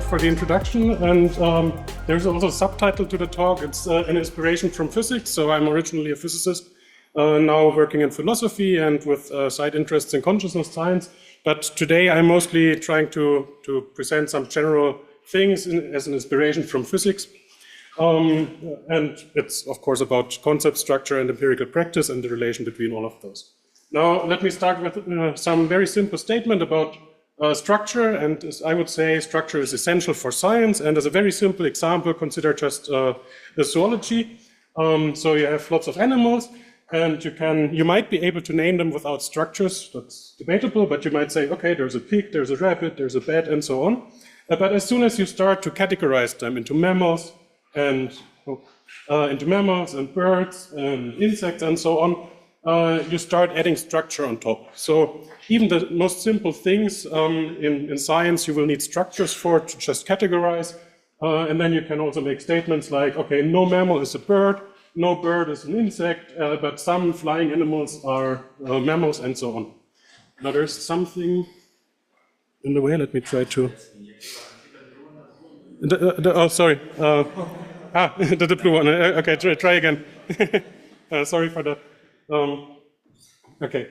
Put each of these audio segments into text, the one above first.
for the introduction, and there's also a subtitle to the talk. It's an inspiration from physics. So I'm originally a physicist, now working in philosophy and with side interests in consciousness science. But today I'm mostly trying to present some general things as an inspiration from physics. And it's, of course, about concept, structure, and empirical practice and the relation between all of those. Now, let me start with some very simple statement about structure, and I would say structure is essential for science. And as a very simple example, consider just the zoology. So you have lots of animals, and you might be able to name them without structures. That's debatable, but you might say, okay, there's a pig, there's a rabbit, there's a bat, and so on. But as soon as you start to categorize them into mammals and birds and insects and so on, you start adding structure on top. So even the most simple things in science, you will need structures for to just categorize. And then you can also make statements like, okay, no mammal is a bird, no bird is an insect, but some flying animals are mammals and so on. Now there's something in the way. Let me try to... oh, sorry. The blue one. Okay, try again. Sorry for that. Okay.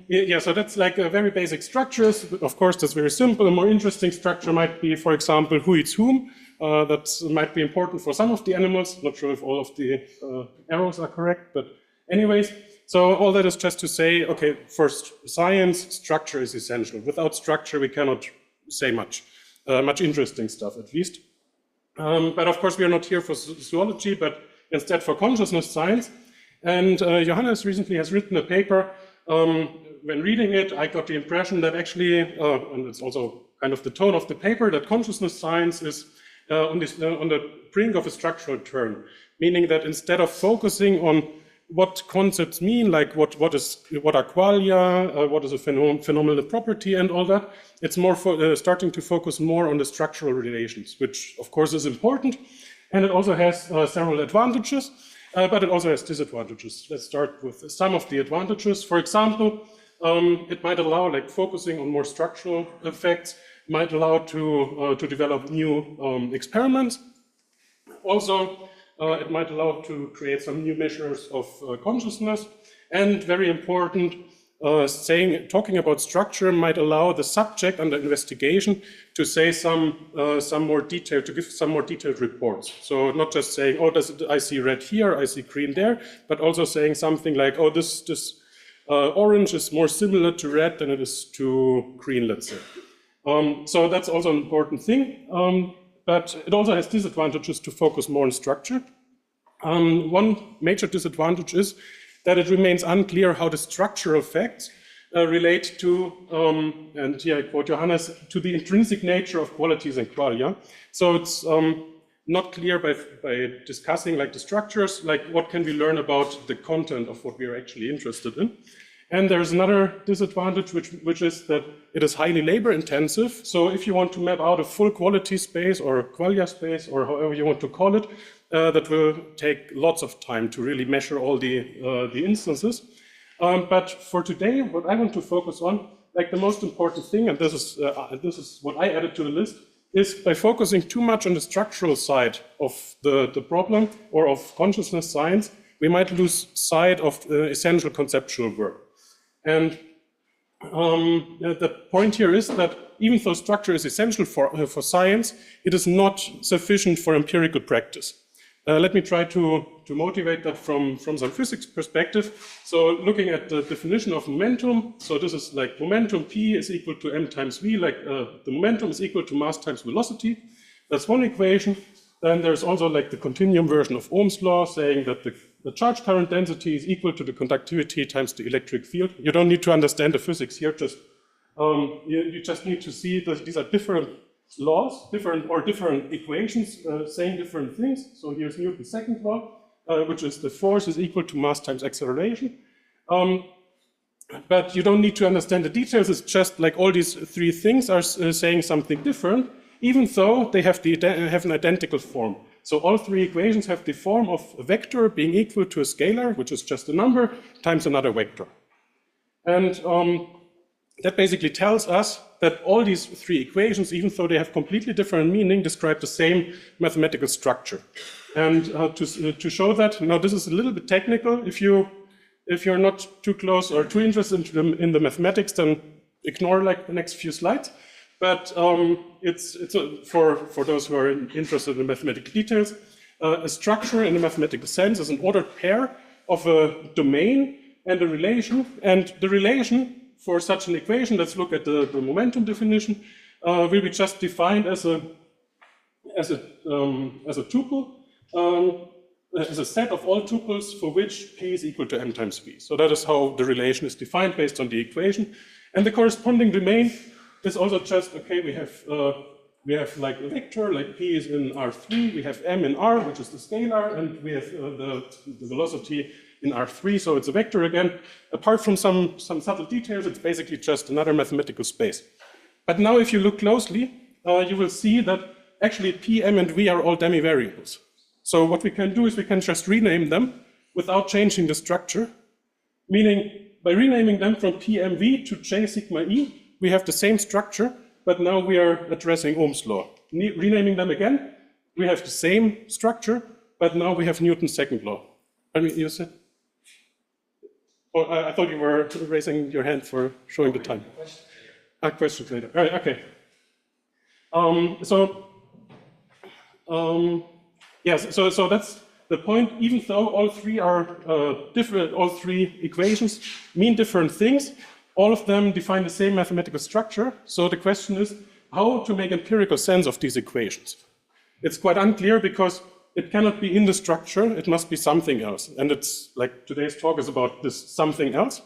Yeah, so that's like a very basic structures. Of course, that's very simple. A more interesting structure might be, for example, who eats whom. That might be important for some of the animals. Not sure if all of the arrows are correct, but anyways. So all that is just to say, okay, for science, structure is essential. Without structure, we cannot say much interesting stuff, at least. But of course, we are not here for zoology, but instead for consciousness science. And Johannes recently has written a paper. When reading it, I got the impression that actually, and it's also kind of the tone of the paper, that consciousness science is on the brink of a structural turn, meaning that instead of focusing on what concepts mean, like what are qualia, what is a phenomenal property and all that, it's more starting to focus more on the structural relations, which of course is important, and it also has several advantages. But it also has disadvantages. Let's start with some of the advantages. For example, it might allow, like focusing on more structural effects, might allow to develop new experiments. Also, it might allow to create some new measures of consciousness. And very important, talking about structure might allow the subject under investigation to say some more detail, to give some more detailed reports. So not just saying, oh, I see red here, I see green there, but also saying something like, oh, this orange is more similar to red than it is to green, let's say. So that's also an important thing, but it also has disadvantages to focus more on structure. One major disadvantage is that it remains unclear how the structural facts relate to, and here I quote Johannes, to the intrinsic nature of qualities and qualia. So it's not clear by discussing like the structures, like what can we learn about the content of what we are actually interested in. And there's another disadvantage, which is that it is highly labor intensive. So if you want to map out a full quality space or qualia space or however you want to call it, that will take lots of time to really measure all the instances. But for today, what I want to focus on, like the most important thing, and this is what I added to the list, is by focusing too much on the structural side of the problem or of consciousness science, we might lose sight of essential conceptual work. And the point here is that even though structure is essential for science, it is not sufficient for empirical practice. Let me try to motivate that from some physics perspective. So looking at the definition of momentum, so this is like momentum P is equal to m times v, like the momentum is equal to mass times velocity. That's one equation. Then there's also like the continuum version of Ohm's law saying that the charge current density is equal to the conductivity times the electric field. You don't need to understand the physics here, you just need to see that these are different laws, different equations saying different things. So here's Newton's second law, which is the force is equal to mass times acceleration. But you don't need to understand the details. It's just like all these three things are saying something different, even though they have an identical form. So all three equations have the form of a vector being equal to a scalar, which is just a number, times another vector. And that basically tells us that all these three equations, even though they have completely different meaning, describe the same mathematical structure. And to show that, now this is a little bit technical. If you're not too close or too interested in the mathematics, then ignore like the next few slides. But it's for those who are interested in mathematical details. A structure in a mathematical sense is an ordered pair of a domain and a relation. And the relation for such an equation, let's look at the momentum definition, will be just defined as a tuple, as a set of all tuples for which p is equal to m times p. So that is how the relation is defined based on the equation. And the corresponding domain is also just, okay, we have like a vector, like p is in R3, we have m in R, which is the scalar, and we have the velocity in R3, so it's a vector again. Apart from some subtle details, it's basically just another mathematical space. But now if you look closely, you will see that actually p, m, and v are all demi-variables. So what we can do is we can just rename them without changing the structure, meaning by renaming them from PMV to J sigma E, we have the same structure, but now we are addressing Ohm's law. Renaming them again, we have the same structure, but now we have Newton's second law. I mean, you said? Oh, I thought you were raising your hand for showing the time. Questions later. All right, okay. Yes, so that's the point. Even though all three are different, all three equations mean different things, all of them define the same mathematical structure. So the question is how to make empirical sense of these equations. It's quite unclear because it cannot be in the structure, it must be something else. And it's like today's talk is about this something else.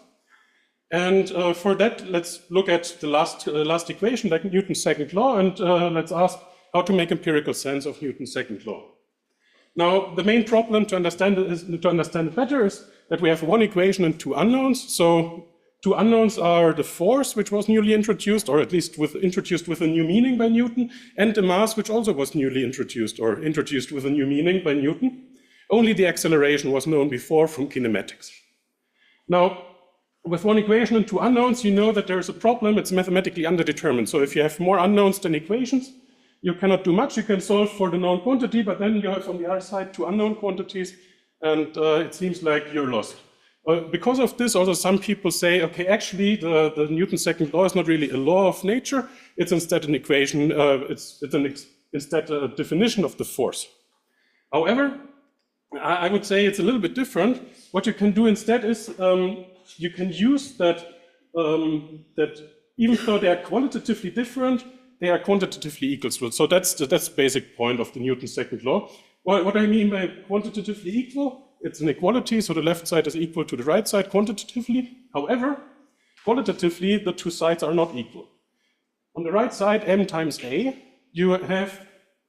And for that, let's look at the last equation, like Newton's second law, and let's ask how to make empirical sense of Newton's second law. Now, the main problem to understand it better is that we have one equation and two unknowns. So two unknowns are the force, which was newly introduced, or at least introduced with a new meaning by Newton, and the mass, which also was newly introduced, or introduced with a new meaning by Newton. Only the acceleration was known before from kinematics. Now, with one equation and two unknowns, you know that there is a problem. It's mathematically underdetermined. So if you have more unknowns than equations, you cannot do much. You can solve for the known quantity, but then you have on the other side two unknown quantities, and it seems like you're lost. Because of this, also some people say, okay, actually the Newton's second law is not really a law of nature. It's instead an equation. Instead a definition of the force. However, I would say it's a little bit different. What you can do instead is you can use that even though they are qualitatively different, they are quantitatively equal. So that's the basic point of the Newton's second law. What I mean by quantitatively equal, it's an equality, so the left side is equal to the right side quantitatively. However, qualitatively, the two sides are not equal. On the right side, m times a, you have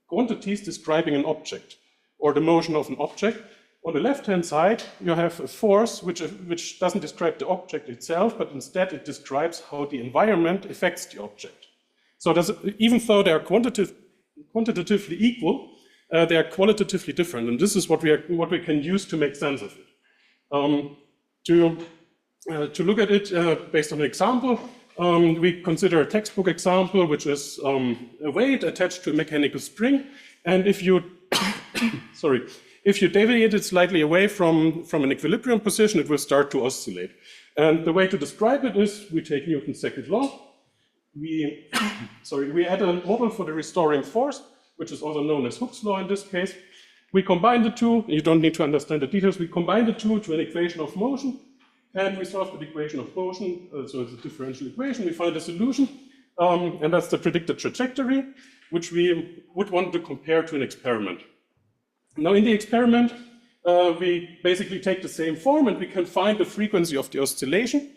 quantities describing an object, or the motion of an object. On the left-hand side, you have a force which doesn't describe the object itself, but instead it describes how the environment affects the object. So even though they are quantitatively equal, they are qualitatively different, and this is what we can use to make sense of it. To look at it based on an example, we consider a textbook example, which is a weight attached to a mechanical spring, and if you if you deviate it slightly away from an equilibrium position, it will start to oscillate. And the way to describe it is we take Newton's second law. We add a model for the restoring force, which is also known as Hooke's law in this case. We combine the two. You don't need to understand the details. We combine the two to an equation of motion, and we solve the equation of motion. So it's a differential equation. We find a solution, and that's the predicted trajectory, which we would want to compare to an experiment. Now, in the experiment, we basically take the same form, and we can find the frequency of the oscillation.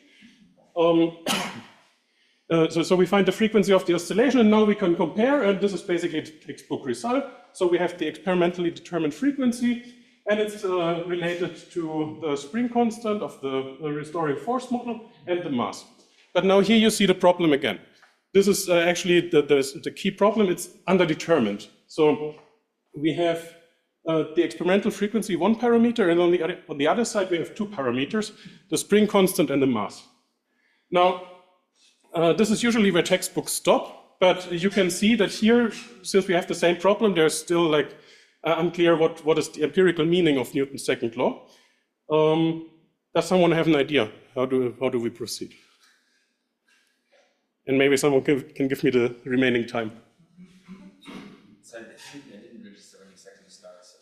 So we find the frequency of the oscillation, and now we can compare, and this is basically the textbook result. So we have the experimentally determined frequency, and it's related to the spring constant of the restoring force model and the mass. But now here you see the problem again. This is actually the key problem. It's underdetermined. So we have the experimental frequency, one parameter, and on the other side we have two parameters, the spring constant and the mass. Now, This is usually where textbooks stop, but you can see that here, since we have the same problem, there's still like unclear what is the empirical meaning of Newton's second law. Does someone have an idea? How do we proceed? And maybe someone can give me the remaining time. So I didn't register when exactly starts.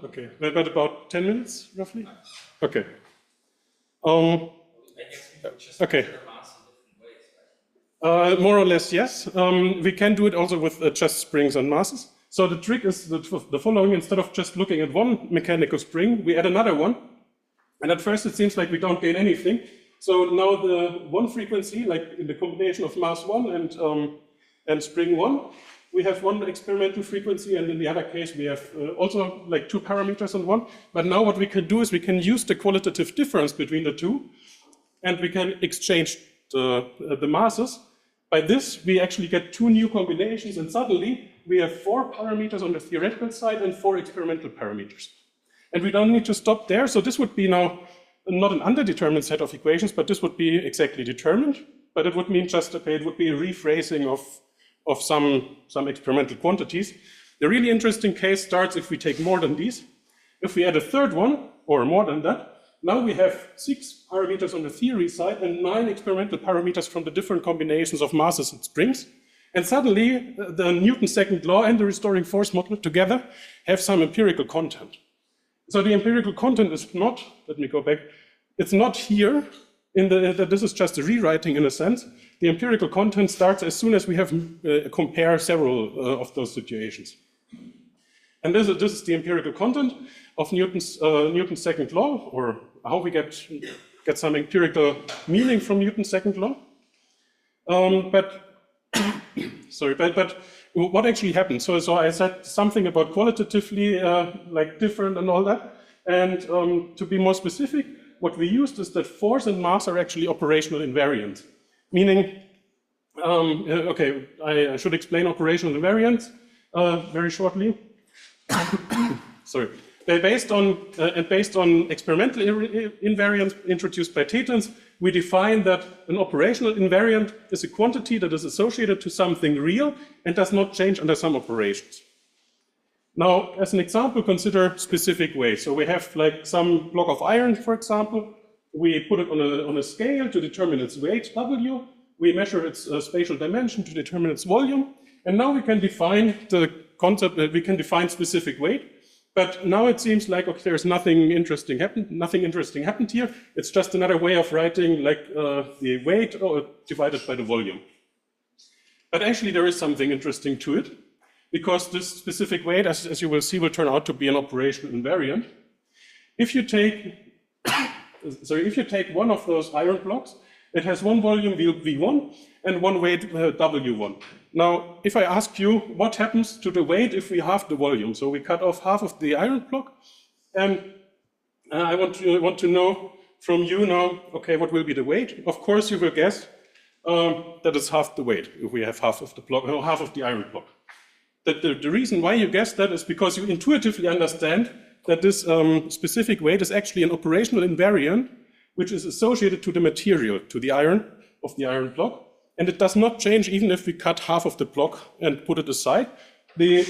Okay. But about 10 minutes, roughly? Okay. Okay. More or less, yes. We can do it also with just springs and masses. So the trick is the following. Instead of just looking at one mechanical spring, we add another one. And at first it seems like we don't gain anything. So now the one frequency, like in the combination of mass 1 and spring 1, we have one experimental frequency, and in the other case we have also like 2 parameters on one. But now what we can do is we can use the qualitative difference between the two, and we can exchange the masses. By this, we actually get 2 new combinations, and suddenly we have 4 parameters on the theoretical side and 4 experimental parameters. And we don't need to stop there, so this would be now not an underdetermined set of equations, but this would be exactly determined. But it would mean just, okay, it would be a rephrasing of some experimental quantities. The really interesting case starts if we take more than these. If we add a third one, or more than that, now we have 6 parameters on the theory side and 9 experimental parameters from the different combinations of masses and springs. And suddenly, the Newton's second law and the restoring force model together have some empirical content. So the empirical content is not, let me go back, it's not here, this is just a rewriting in a sense. The empirical content starts as soon as we have compare several of those situations. And this is the empirical content of Newton's second law, or how we get some empirical meaning from Newton's second law. But what actually happened? So I said something about qualitatively like different and all that. And to be more specific, what we used is that force and mass are actually operational invariant. Meaning, okay, I should explain operational invariance very shortly. Sorry. Based on experimental invariance introduced by Tetens, we define that an operational invariant is a quantity that is associated to something real and does not change under some operations. Now, as an example, consider specific weight. So we have like some block of iron, for example. We put it on a scale to determine its weight, W. We measure its spatial dimension to determine its volume. And now we can define the concept that we can define specific weight. But now it seems like, okay, there's nothing interesting happened here. It's just another way of writing like the weight divided by the volume. But actually there is something interesting to it, because this specific weight, as you will see, will turn out to be an operational invariant. If you take, if you take one of those iron blocks, it has one volume V1 and one weight W1. Now, if I ask you what happens to the weight if we halve the volume, so we cut off half of the iron block, and I want to know from you now, okay, what will be the weight? Of course, you will guess that it's half the weight if we have half of the block, or half of the iron block. The reason why you guess that is because you intuitively understand that this specific weight is actually an operational invariant which is associated to the material, to the iron of the iron block, and it does not change even if we cut half of the block and put it aside. The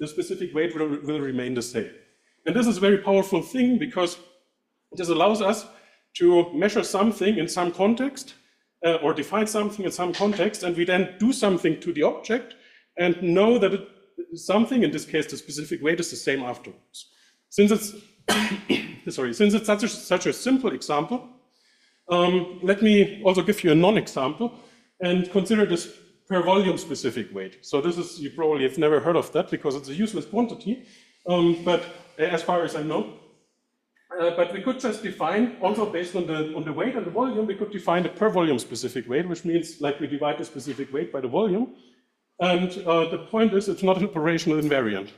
specific weight will remain the same. And this is a very powerful thing because this allows us to measure something in some context or define something in some context, and we then do something to the object and know that something, in this case the specific weight, is the same afterwards. Since it's since it's such a simple example, let me also give you a non-example and consider this per volume specific weight. So this is, you probably have never heard of that because it's a useless quantity, but as far as I know. But we could just define, also based on the weight and the volume, we could define the per volume specific weight, which means like we divide the specific weight by the volume. And the point is, it's not an operational invariant.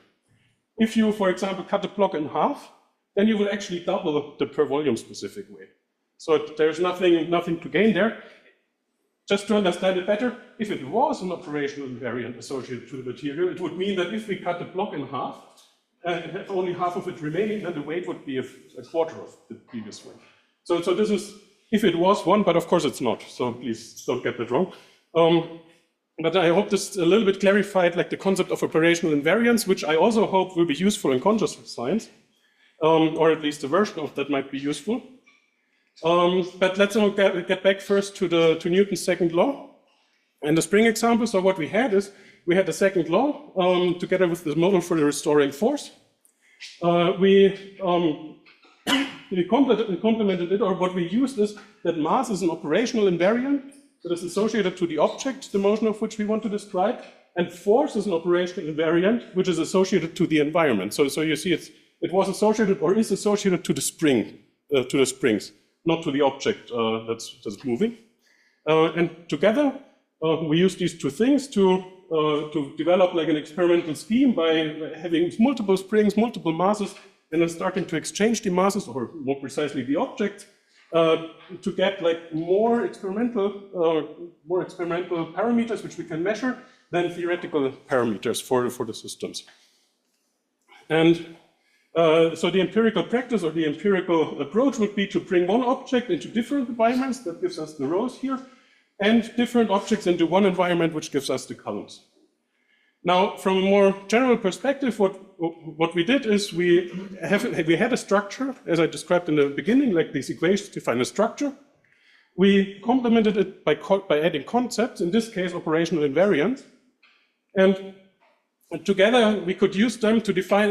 If you, for example, cut the block in half, then you will actually double the per volume specific weight. So there's nothing to gain there. Just to understand it better, if it was an operational invariant associated to the material, it would mean that if we cut the block in half and have only half of it remaining, then the weight would be a quarter of the previous weight. So this is if it was one, but of course it's not, so please don't get that wrong. But I hope this a little bit clarified like the concept of operational invariance, which I also hope will be useful in consciousness science, or at least a version of that might be useful. But let's now get back first to Newton's second law and the spring example. So what we had is, we had the second law together with this model for the restoring force. We complemented it, or what we used is that mass is an operational invariant that is associated to the object, the motion of which we want to describe, and force is an operational invariant which is associated to the environment. So you see it was associated or is associated to the spring, to the springs, not to the object that's moving. And together we use these two things to develop like an experimental scheme by having multiple springs, multiple masses, and then starting to exchange the masses, or more precisely the objects, to get like more experimental parameters which we can measure than theoretical parameters for the systems. And so the empirical practice or the empirical approach would be to bring one object into different environments, that gives us the rows here, and different objects into one environment, which gives us the columns. Now, from a more general perspective, what we did is we had a structure, as I described in the beginning, like these equations define a structure. We complemented it by adding concepts, in this case, operational invariance. And together, we could use them to define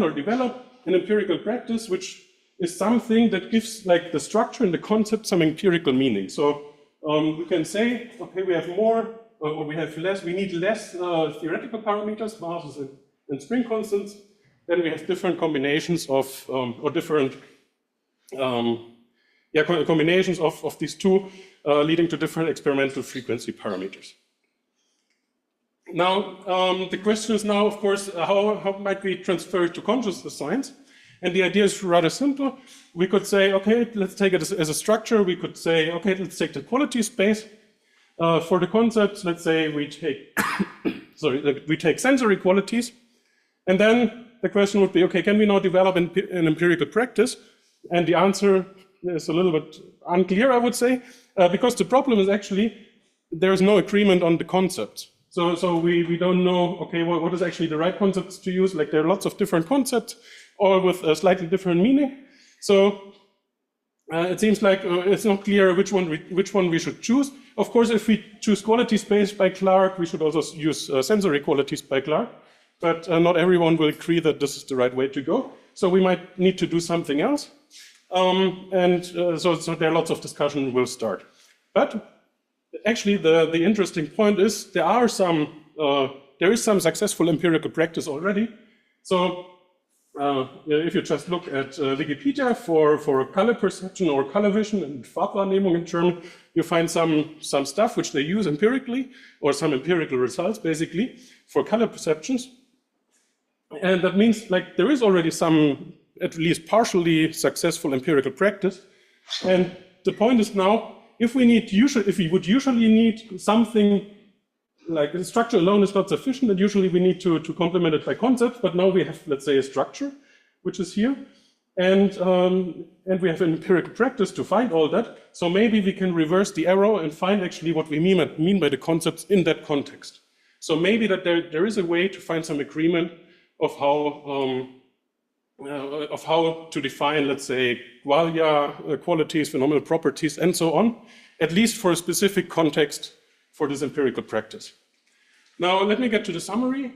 or develop an empirical practice, which is something that gives like the structure and the concept some empirical meaning. So we can say, okay, we have more, or we have less, we need less theoretical parameters, masses and spring constants. Then we have different combinations of, or different combinations of these two, leading to different experimental frequency parameters. Now, the question is now, of course, how might we transfer it to consciousness science? And the idea is rather simple. We could say, okay, let's take it as a structure. We could say, okay, let's take the quality space. For the concepts, let's say we take, we take sensory qualities. And then the question would be, okay, can we now develop an empirical practice? And the answer is a little bit unclear, I would say, because the problem is actually there is no agreement on the concepts. So we don't know, okay, what is actually the right concepts to use? Like there are lots of different concepts, all with a slightly different meaning. So it seems like it's not clear which one we should choose. Of course, if we choose quality space by Clark, we should also use sensory qualities by Clark. But not everyone will agree that this is the right way to go. So we might need to do something else. So there are lots of discussion will start. But actually, the interesting point is there is some successful empirical practice already. So if you just look at Wikipedia for color perception or color vision and Farbwahrnehmung in German, you find some stuff which they use empirically, or some empirical results basically for color perceptions. And that means like there is already some at least partially successful empirical practice. And the point is now, if we would usually need something like the structure alone is not sufficient, and usually we need to complement it by concepts, but now we have, let's say, a structure, which is here, and we have an empirical practice to find all that. So maybe we can reverse the arrow and find actually what we mean by the concepts in that context. So maybe that there is a way to find some agreement of how to define, let's say, qualia, qualities, phenomenal properties, and so on, at least for a specific context for this empirical practice. Now, let me get to the summary.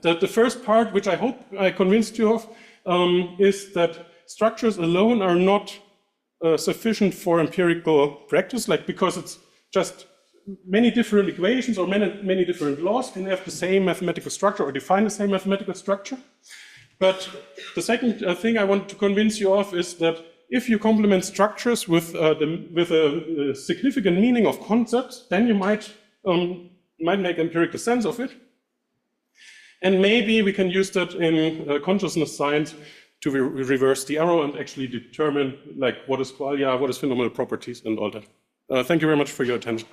The first part, which I hope I convinced you of, is that structures alone are not sufficient for empirical practice, like because it's just many different equations or many different laws can have the same mathematical structure or define the same mathematical structure. But the second thing I want to convince you of is that if you complement structures with a significant meaning of concepts, then you might make empirical sense of it. And maybe we can use that in consciousness science to reverse the arrow and actually determine like what is qualia, what is phenomenal properties, and all that. Thank you very much for your attention.